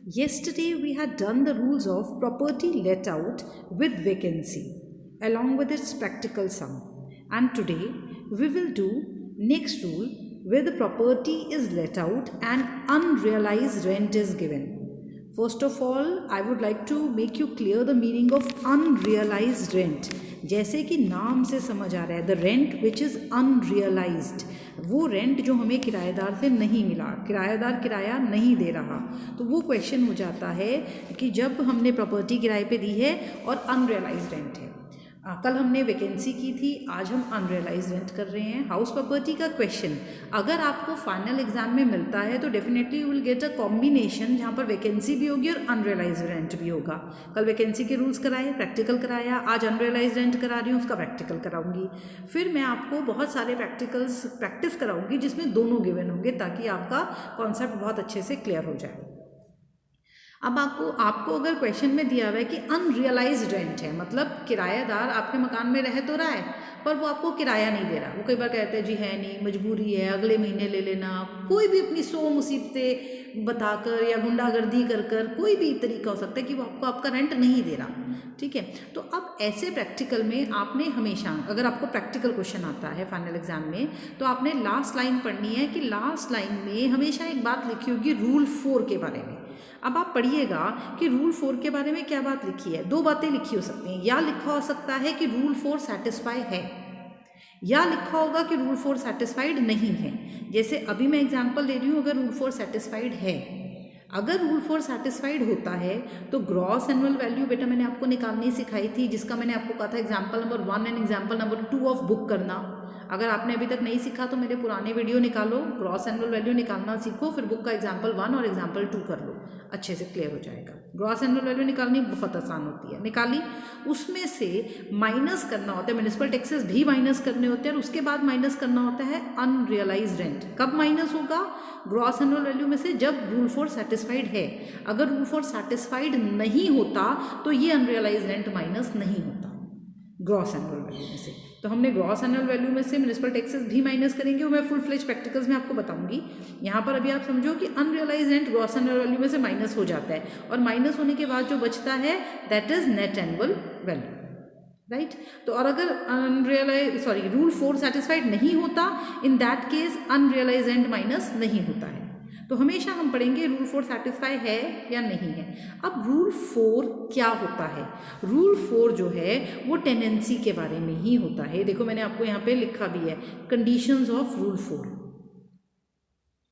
Yesterday we had done the rules of property let out with vacancy along with its practical sum, and today we will do next rule where the property is let out and unrealized rent is given. First of all, I would like to make you clear the meaning of unrealized rent. जैसे कि नाम से समझ आ रहा है, the rent which is unrealised, वो rent जो हमें किराएदार से नहीं मिला, किराएदार किराया नहीं दे रहा, तो वो क्वेश्चन हो जाता है कि जब हमने प्रॉपर्टी किराए पे दी है और अनरियलाइज्ड रेंट है। कल हमने वैकेंसी की थी, आज हम अनरियलाइज रेंट कर रहे हैं। हाउस प्रॉपर्टी का क्वेश्चन अगर आपको फाइनल एग्जाम में मिलता है तो definitely you will get a combination जहाँ पर वैकेंसी भी होगी और अनरियलाइज रेंट भी होगा। कल वैकेंसी के रूल्स कराए, प्रैक्टिकल कराया, आज अनरियलाइज रेंट करा रही हूँ, उसका प्रैक्टिकल कराऊंगी। फिर मैं आपको बहुत सारे प्रैक्टिकल्स प्रैक्टिस कराऊंगी जिसमें दोनों गिवन होंगे ताकि आपका कॉन्सेप्ट बहुत अच्छे से क्लियर हो जाए। अब आपको अगर क्वेश्चन में दिया हुआ है कि अनरियलाइज्ड रेंट है, मतलब किराएदार आपके मकान में रह तो रहा है पर वो आपको किराया नहीं दे रहा। वो कई बार कहते हैं जी है नहीं, मजबूरी है, अगले महीने ले लेना, कोई भी अपनी 100 मुसीबतें बताकर या गुंडागर्दी कर कर कोई भी तरीका हो सकता है कि वो आपको आपका रेंट नहीं दे रहा। ठीक है, तो अब ऐसे प्रैक्टिकल में आपने हमेशा, अगर आपको प्रैक्टिकल क्वेश्चन आता है फाइनल एग्जाम में, तो आपने लास्ट लाइन पढ़नी है कि लास्ट लाइन में हमेशा एक बात लिखी होगी रूल 4 के बारे में। अब आप पढ़िएगा कि रूल 4 के बारे में क्या बात लिखी है। दो बातें लिखी हो सकती हैं, या लिखा हो सकता है कि रूल 4 सेटिस्फाई है, या लिखा होगा कि रूल 4 सेटिस्फाइड नहीं है। जैसे अभी मैं एग्जांपल दे रही हूँ, अगर रूल 4 सेटिस्फाइड है, अगर रूल 4 सेटिस्फाइड होता है तो ग्रॉस एनुअल वैल्यू बेटा मैंने आपको निकालनी सिखाई थी, जिसका मैंने आपको कहा था example number 1 and example number 2 of book करना। अगर आपने अभी तक नहीं सीखा तो मेरे पुराने वीडियो निकालो, ग्रॉस एनुअल वैल्यू निकालना सीखो, फिर बुक का एग्जाम्पल 1 और एग्जाम्पल 2 कर लो, अच्छे से क्लियर हो जाएगा। ग्रॉस एनुअल वैल्यू निकालनी बहुत आसान होती है, निकाली, उसमें से माइनस करना होता है, म्युनिसिपल टैक्सेस भी माइनस करने होते हैं और उसके बाद माइनस करना होता है अनरियलाइज्ड रेंट। कब माइनस होगा? ग्रॉस एनुअल वैल्यू में से जब रूल 4 सेटिस्फाइड है। अगर रूल 4 सेटिस्फाइड नहीं होता तो ये अनरियलाइज्ड रेंट माइनस नहीं होता ग्रॉस एनुअल वैल्यू में से। तो हमने ग्रॉस एनुअल वैल्यू में से म्युनिसिपल टैक्सेस भी माइनस करेंगे, वो मैं फुल फ्लेज प्रैक्टिकल्स में आपको बताऊंगी। यहाँ पर अभी आप समझो कि unrealised rent gross annual value में से माइनस हो जाता है और माइनस होने के बाद जो बचता है that is net annual value, right. तो और अगर रूल 4 सेटिस्फाइड नहीं होता, in that case unrealised rent minus नहीं होता है। तो हमेशा हम पढ़ेंगे रूल 4 सेटिस्फाई है या नहीं है। अब रूल 4 क्या होता है? रूल 4 जो है वो टेनेंसी के बारे में ही होता है। देखो मैंने आपको यहाँ पे लिखा भी है कंडीशंस ऑफ रूल 4,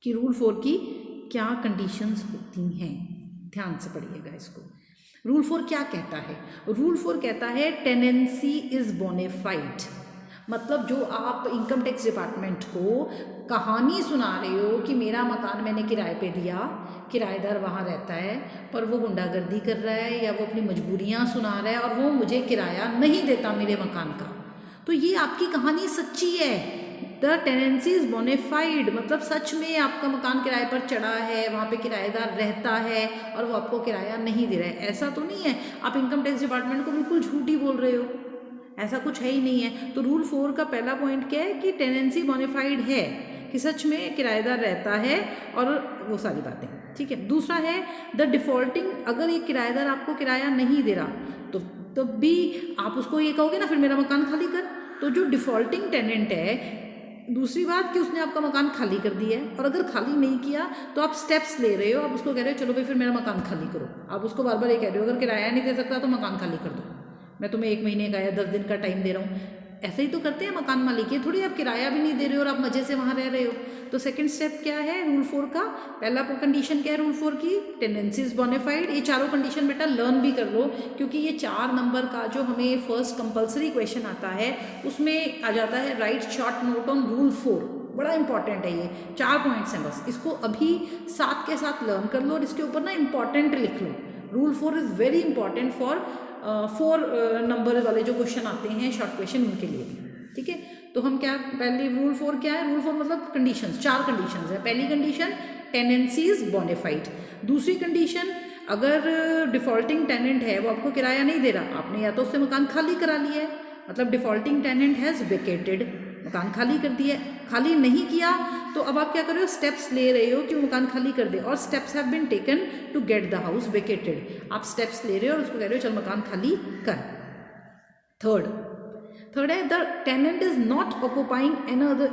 कि रूल 4 की क्या कंडीशंस होती हैं। ध्यान से पढ़िएगा इसको। रूल 4 क्या कहता है? रूल 4 कहता है टेनेंसी इज बोनाफाइड, मतलब जो आप इनकम टैक्स डिपार्टमेंट को कहानी सुना रहे हो कि मेरा मकान मैंने किराए पे दिया, किराएदार वहाँ रहता है पर वो गुंडागर्दी कर रहा है या वो अपनी मजबूरियाँ सुना रहा है और वो मुझे किराया नहीं देता मेरे मकान का, तो ये आपकी कहानी सच्ची है। द टेनेंसी इज बोनाफाइड, मतलब सच में आपका मकान किराए पर चढ़ा है, वहाँ पे किराएदार रहता है और वो आपको किराया नहीं दे रहा है। ऐसा तो नहीं है आप इनकम टैक्स डिपार्टमेंट को बिल्कुल झूठ ही बोल रहे हो, ऐसा कुछ है ही नहीं है। तो रूल 4 का पहला पॉइंट क्या है कि टेनेंसी बोनाफाइड है, कि सच में किराएदार रहता है और वो सारी बातें, ठीक है। दूसरा है द डिफॉल्टिंग, अगर ये किराएदार आपको किराया नहीं दे रहा तो तब भी आप उसको ये कहोगे ना फिर मेरा मकान खाली कर। तो जो डिफॉल्टिंग टेनेंट है, दूसरी बात कि उसने आपका मकान खाली कर दिया है, और अगर खाली नहीं किया तो आप स्टेप्स ले रहे हो, आप उसको कह रहे हो चलो भाई फिर मेरा मकान खाली करो। आप उसको बार बार ये कह रहे हो अगर किराया नहीं दे सकता तो मकान खाली कर दो, मैं तुम्हें 1 महीने का या 10 दिन का टाइम दे रहा हूँ। ऐसे ही तो करते हैं मकान मालिक, ये थोड़ी आप किराया भी नहीं दे रहे हो और आप मजे से वहाँ रह रहे हो। तो सेकंड स्टेप क्या है रूल 4 का? पहला कंडीशन क्या है रूल 4 की? Tenancy is bona fide. ये चारों कंडीशन बेटा लर्न भी कर लो, क्योंकि ये 4 नंबर का जो हमें फर्स्ट कंपल्सरी क्वेश्चन आता है उसमें आ जाता है right short note on rule 4। बड़ा इंपॉर्टेंट है, ये 4 पॉइंट्स हैं बस, इसको अभी साथ के साथ लर्न कर लो और इसके ऊपर ना इंपॉर्टेंट लिख लो। Rule 4 is very important for 4 number वाले जो क्वेश्चन आते हैं शॉर्ट क्वेश्चन, उनके लिए भी, ठीक है। तो हम क्या, पहले रूल 4 क्या है? रूल 4 मतलब कंडीशंस, 4 कंडीशंस है। पहली कंडीशन टेनेंसी इज बोनाफाइड। दूसरी कंडीशन, अगर डिफॉल्टिंग टेनेंट है वो आपको किराया नहीं दे रहा, आपने या तो उससे मकान खाली करा लिया है, मतलब डिफॉल्टिंग टेनेंट हैज़ वेकेटेड, मकान खाली कर दिया, खाली नहीं किया तो अब आप क्या कर रहे हो, स्टेप्स ले रहे हो कि वो मकान खाली कर दे, और steps have been taken to get the house vacated. आप स्टेप्स ले रहे हो और उसको कह रहे हो चल मकान खाली कर। थर्ड है the tenant is not occupying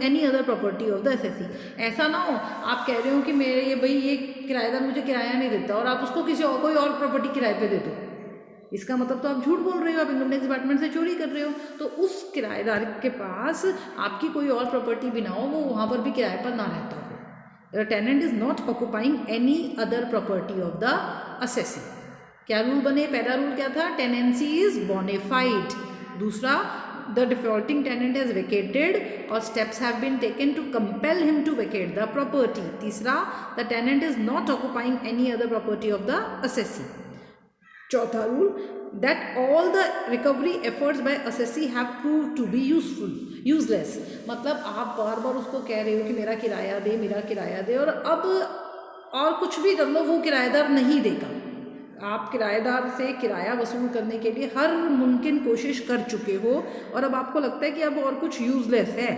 any other property of the SSC. ऐसा ना हो आप कह रहे हो कि मेरे ये किराएदार मुझे किराया नहीं देता और आप उसको किसी और कोई और प्रॉपर्टी किराए पे दे दो, इसका मतलब तो आप झूठ बोल रहे हो, आप इनकम टैक्स डिपार्टमेंट से चोरी कर रहे हो। तो उस किराएदार के पास आपकी कोई और प्रॉपर्टी भी ना हो, वो वहाँ पर भी किराए पर ना रहता हो। The tenant is not occupying any other property of the assessee. क्या रूल बने, पहला रूल क्या था, टेनेंसी इज बोनाफाइड। दूसरा, the defaulting tenant has vacated और steps have been taken to compel him to vacate the property. तीसरा, the tenant is not occupying any other property of the assessee. चौथा rule, that all the recovery efforts by assessee have proved to be useless. मतलब आप बार बार उसको कह रहे हो कि मेरा किराया दे, मेरा किराया दे, और अब और कुछ भी कर लो वो किराएदार नहीं देगा। आप किराएदार से किराया वसूल करने के लिए हर मुमकिन कोशिश कर चुके हो और अब आपको लगता है कि अब और कुछ यूजलेस है।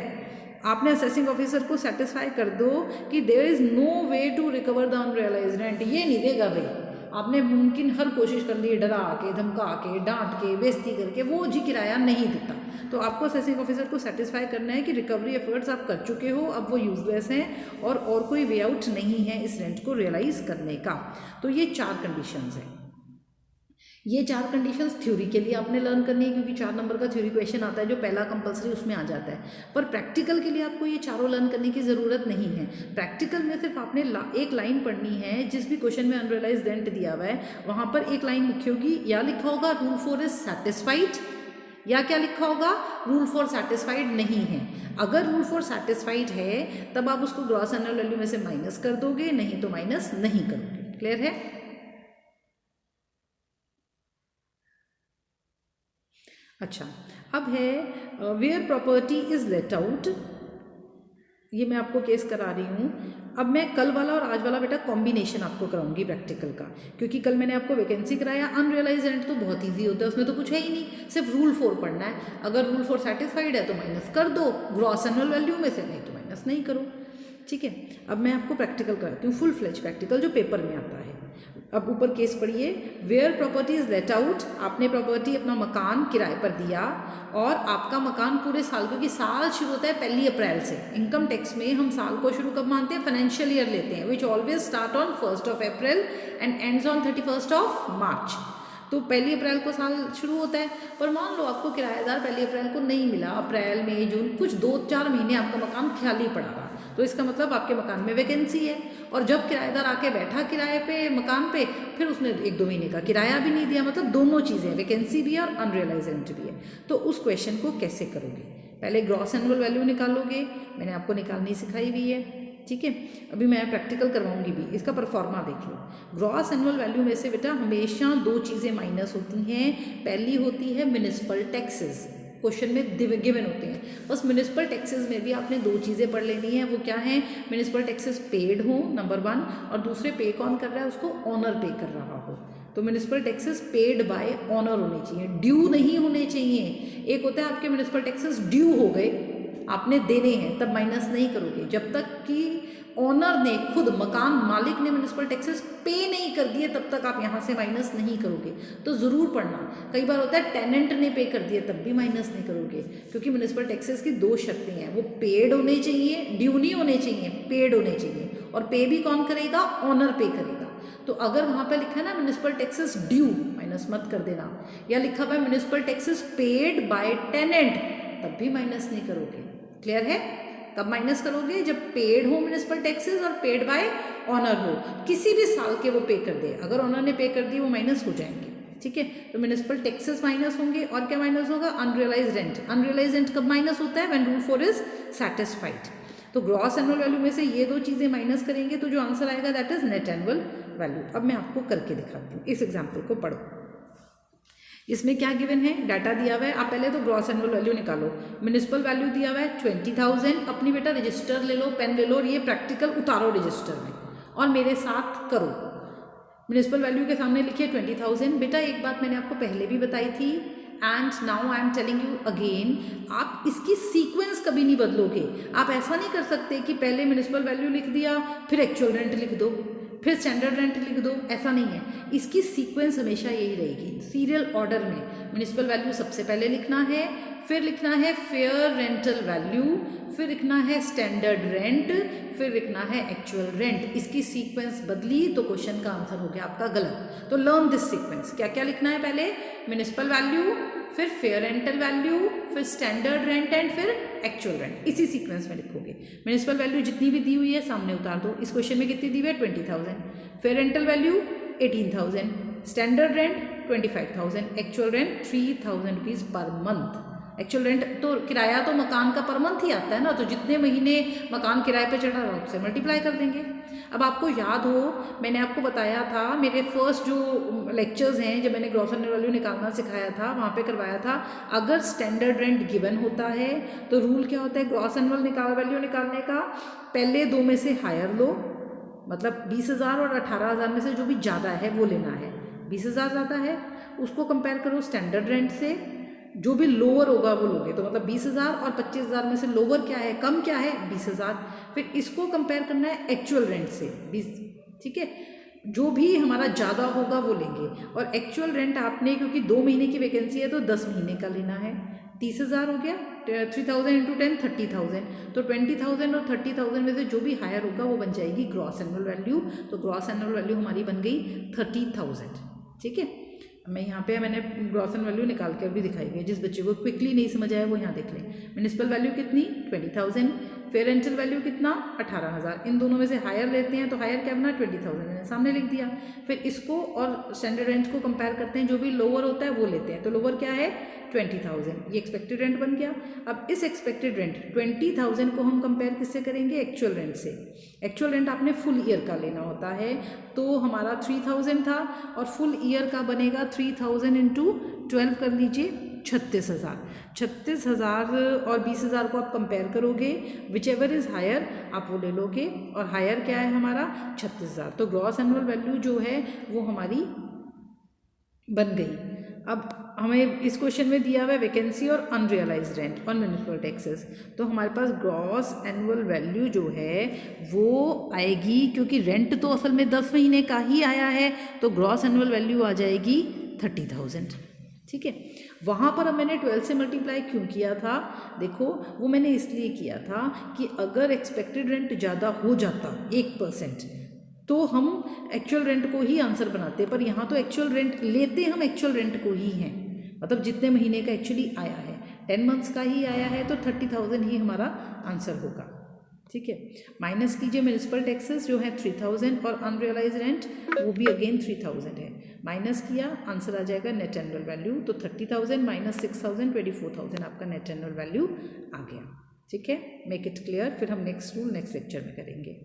आपने असेसिंग ऑफिसर को सेटिस्फाई कर दो कि there is no way to recover the unrealised rent, ये नहीं देगा भाई। आपने मुमकिन हर कोशिश कर ली, डरा के, धमका के, डांट के, बेइज्जती करके, वो जी किराया नहीं देता। तो आपको असेसिंग ऑफिसर को सेटिस्फाई करना है कि रिकवरी एफर्ट्स आप कर चुके हो, अब वो यूजलेस हैं और कोई वे आउट नहीं है इस रेंट को रियलाइज़ करने का। तो ये 4 कंडीशंस हैं। ये 4 कंडीशंस थ्योरी के लिए आपने लर्न करनी है, क्योंकि 4 नंबर का थ्योरी क्वेश्चन आता है जो पहला कंपलसरी उसमें आ जाता है। पर प्रैक्टिकल के लिए आपको ये चारों लर्न करने की ज़रूरत नहीं है। प्रैक्टिकल में सिर्फ आपने एक लाइन पढ़नी है, जिस भी क्वेश्चन में अनरियलाइज्ड रेंट दिया हुआ है वहाँ पर एक लाइन लिखी होगी, या लिखा होगा रूल 4 इज सेटिस्फाइड, या क्या लिखा होगा, रूल 4 सेटिस्फाइड नहीं है। अगर रूल 4 सेटिस्फाइड है तब आप उसको ग्रॉस एनुअल वैल्यू में से माइनस कर दोगे, नहीं तो माइनस नहीं करोगे। क्लियर है? अच्छा, अब है where property is let out. ये मैं आपको केस करा रही हूँ। अब मैं कल वाला और आज वाला बेटा कॉम्बिनेशन आपको कराऊंगी प्रैक्टिकल का, क्योंकि कल मैंने आपको वैकेंसी कराया। अनरियलाइज रेंट तो बहुत इजी होता है, उसमें तो कुछ है ही नहीं, सिर्फ रूल 4 पढ़ना है। अगर रूल 4 सेटिस्फाइड है तो माइनस कर दो ग्रॉस एनुअल वैल्यू में से, नहीं तो माइनस नहीं करो। ठीक है, अब मैं आपको प्रैक्टिकल कराती हूँ, फुल फ्लेज प्रैक्टिकल जो पेपर में आता है। अब ऊपर केस पढ़िए, where property is let out. आपने प्रॉपर्टी, अपना मकान किराए पर दिया और आपका मकान पूरे साल, क्योंकि साल शुरू होता है 1 अप्रैल से। इनकम टैक्स में हम साल को शुरू कब मानते हैं, फाइनेंशियल ईयर लेते हैं, which always start on 1 April and ends on 31 मार्च। तो 1 अप्रैल को साल शुरू होता है। पर मान लो आपको किराएदार 1 अप्रैल को नहीं मिला, अप्रैल मई जून कुछ 2-4 महीने आपका मकान खाली पड़ा रहा, तो इसका मतलब आपके मकान में वैकेंसी है। और जब किराएदार आके बैठा किराए पे मकान पे, फिर उसने 1-2 महीने का किराया भी नहीं दिया, मतलब दोनों चीज़ें, वैकेंसी भी है और अनरियलाइज रेंट भी है। तो उस क्वेश्चन को कैसे करोगे, पहले ग्रॉस एनुअल वैल्यू निकालोगे, मैंने आपको निकालनी सिखाई हुई है। ठीक है, अभी मैं प्रैक्टिकल करवाऊंगी भी, इसका परफॉर्मा देख लो। ग्रॉस एनुअल वैल्यू में से बेटा हमेशा 2 चीज़ें माइनस होती हैं। पहली होती है म्युनिसिपल टैक्सेस, क्वेश्चन में गिवन होते हैं। बस म्युनिसिपल टैक्सेस में भी आपने 2 चीज़ें पढ़ लेनी है। वो क्या है, म्युनिसिपल टैक्सेस पेड हो नंबर 1, और दूसरे पे कौन कर रहा है, उसको ऑनर पे कर रहा हो। तो municipal taxes paid bye honour होने चाहिए, ड्यू नहीं होने चाहिए। एक होता है आपके म्युनिसिपल टैक्सेस ड्यू हो गए, आपने देने हैं, तब माइनस नहीं करोगे। जब तक कि ऑनर ने खुद, मकान मालिक ने म्युनिसिपल टैक्सेस पे नहीं कर दिए, तब तक आप यहाँ से माइनस नहीं करोगे। तो ज़रूर पढ़ना। कई बार होता है टेनेंट ने पे कर दिया, तब भी माइनस नहीं करोगे, क्योंकि म्युनिसिपल टैक्सेस की 2 शर्तें हैं, वो पेड होने चाहिए, ड्यू नहीं होने चाहिए, पेड होने चाहिए। और पे भी कौन करेगा, ऑनर पे करेगा। तो अगर वहाँ पे लिखा है ना म्युनिसिपल टैक्सेस ड्यू, माइनस मत कर देना, या लिखा हुआ है municipal taxes paid by tenant, तब भी माइनस नहीं करोगे। क्लियर है? कब माइनस करोगे, जब पेड हो म्युनिसिपल टैक्सेस और पेड बाय ऑनर हो, किसी भी साल के वो पे कर दे। अगर ऑनर ने पे कर दिए वो माइनस हो जाएंगे। ठीक है, तो म्युनिसिपल टैक्सेस माइनस होंगे, और क्या माइनस होगा, अनरियलाइज रेंट। अनरियलाइज रेंट कब माइनस होता है, व्हेन रूल 4 इज सेटिस्फाइड। तो ग्रॉस एनुअल वैल्यू में से ये 2 चीज़ें माइनस करेंगे, तो जो आंसर आएगा that is net annual value. अब मैं आपको करके दिखाती हूँ, इस एग्जाम्पल को पढ़ो। इसमें क्या गिवन है, डाटा दिया हुआ है। आप पहले तो ग्रॉस एनुअल वैल्यू निकालो। म्युनिसिपल वैल्यू दिया हुआ है 20,000। अपनी बेटा रजिस्टर ले लो, पेन ले लो, और ये प्रैक्टिकल उतारो रजिस्टर में और मेरे साथ करो। म्युनिसिपल वैल्यू के सामने लिखिए 20,000। बेटा एक बात मैंने आपको पहले भी बताई थी, and now I am telling you again, आप इसकी सीक्वेंस कभी नहीं बदलोगे। आप ऐसा नहीं कर सकते कि पहले म्युनिसिपल वैल्यू लिख दिया, फिर एक्चुअल रेंट लिख दो, फिर स्टैंडर्ड रेंट लिख दो, ऐसा नहीं है। इसकी सीक्वेंस हमेशा यही रहेगी, सीरियल ऑर्डर में म्युनिसिपल वैल्यू सबसे पहले लिखना है, फिर लिखना है फेयर रेंटल वैल्यू, फिर लिखना है स्टैंडर्ड रेंट, फिर लिखना है एक्चुअल रेंट। इसकी सीक्वेंस बदली तो क्वेश्चन का आंसर हो गया आपका गलत। तो लर्न दिस सीक्वेंस। क्या क्या लिखना है, पहले म्युनिसिपल वैल्यू, फिर फेयर रेंटल वैल्यू, फिर स्टैंडर्ड रेंट एंड फिर एक्चुअल रेंट। इसी सीक्वेंस में लिखोगे। म्युनिसिपल वैल्यू जितनी भी दी हुई है सामने उतार दो। इस क्वेश्चन में कितनी दी हुई है, 20,000। Fair rental value 18,000, standard rent 25,000, actual rent 3,000 rupees per month. Actual rent तो किराया तो मकान का पर मंथ ही आता है ना, तो जितने महीने मकान किराए पे चढ़ा रहा उससे मल्टीप्लाई कर देंगे। अब आपको याद हो, मैंने आपको बताया था, मेरे फर्स्ट जो लेक्चर्स हैं जब मैंने ग्रॉस एनुअल वैल्यू निकालना सिखाया था, वहाँ पे करवाया था, अगर स्टैंडर्ड रेंट गिवन होता है तो रूल क्या होता है ग्रॉस एनुअल वैल्यू निकालने का, पहले दो में से हायर लो, मतलब 20,000 और 18,000 में से जो भी ज़्यादा है वो लेना है। 20,000 ज़्यादा है उसको कंपेयर करो स्टैंडर्ड रेंट से, जो भी लोअर होगा वो लोगे, तो मतलब 20,000 और 25,000 में से लोअर क्या है, कम क्या है, 20,000। फिर इसको कंपेयर करना है एक्चुअल रेंट से 20, ठीक है, जो भी हमारा ज़्यादा होगा वो लेंगे। और एक्चुअल रेंट आपने क्योंकि 2 महीने की वैकेंसी है तो 10 महीने का लेना है। 30,000 हो गया, 3,000 इंटू 10 30,000, तो 20,000 और 30,000 में से जो भी हायर होगा वो बन जाएगी ग्रॉस एनुअल वैल्यू। तो ग्रॉस एनुअल वैल्यू हमारी बन गई 30,000, ठीक है। मैं यहाँ पे मैंने ग्रॉस एनुअल वैल्यू निकाल कर भी दिखाई गई, जिस बच्चे को क्विकली नहीं समझ आया वो यहाँ देख लें। म्युनिसिपल वैल्यू कितनी 20,000, फेयर रेंटल वैल्यू कितना 18,000, इन दोनों में से हायर लेते हैं तो हायर क्या बना 20,000, मैंने सामने लिख दिया। फिर इसको और स्टैंडर्ड रेंट को कंपेयर करते हैं, जो भी लोअर होता है वो लेते हैं, तो लोअर क्या है 20,000, ये एक्सपेक्टेड रेंट बन गया। अब इस एक्सपेक्टेड रेंट 20,000 को हम कंपेयर किससे करेंगे, एक्चुअल रेंट से। एक्चुअल रेंट आपने फुल ईयर का लेना होता है, तो हमारा 3,000 था और फुल ईयर का बनेगा 3,000 इंटू 12 कर लीजिए 36,000। 36,000 और 20,000 को आप कंपेयर करोगे, विच एवर इज़ हायर आप वो ले लोगे, और हायर क्या है हमारा 36,000। तो ग्रॉस एनुअल वैल्यू जो है वो हमारी बन गई। अब हमें इस क्वेश्चन में दिया हुआ है वैकेंसी और अनरियलाइज्ड रेंट और म्युनिसिपल टैक्सेस, तो हमारे पास ग्रॉस एनुअल वैल्यू जो है वो आएगी, क्योंकि रेंट तो असल में 10 महीने का ही आया है, तो ग्रॉस एनुअल वैल्यू आ जाएगी 30,000, ठीक है। वहाँ पर अब मैंने 12 से मल्टीप्लाई क्यों किया था, देखो वो मैंने इसलिए किया था कि अगर एक्सपेक्टेड रेंट ज़्यादा हो जाता 1% तो हम एक्चुअल रेंट को ही आंसर बनाते, पर यहाँ तो एक्चुअल रेंट लेते हम एक्चुअल रेंट को ही हैं, मतलब जितने महीने का एक्चुअली आया है 10 मंथ्स का ही आया है, तो 30,000 ही हमारा आंसर होगा, ठीक है। माइनस कीजिए म्युनिसिपल टैक्सेस जो है 3,000 और अनरियलाइज रेंट वो भी अगेन 3,000 है, माइनस किया आंसर आ जाएगा नेट एनुअल वैल्यू, तो 30,000 माइनस 6,000 24,000 आपका नेट एनुअल वैल्यू आ गया, ठीक है। मेक इट क्लियर, फिर हम नेक्स्ट रूल नेक्स्ट लेक्चर में करेंगे।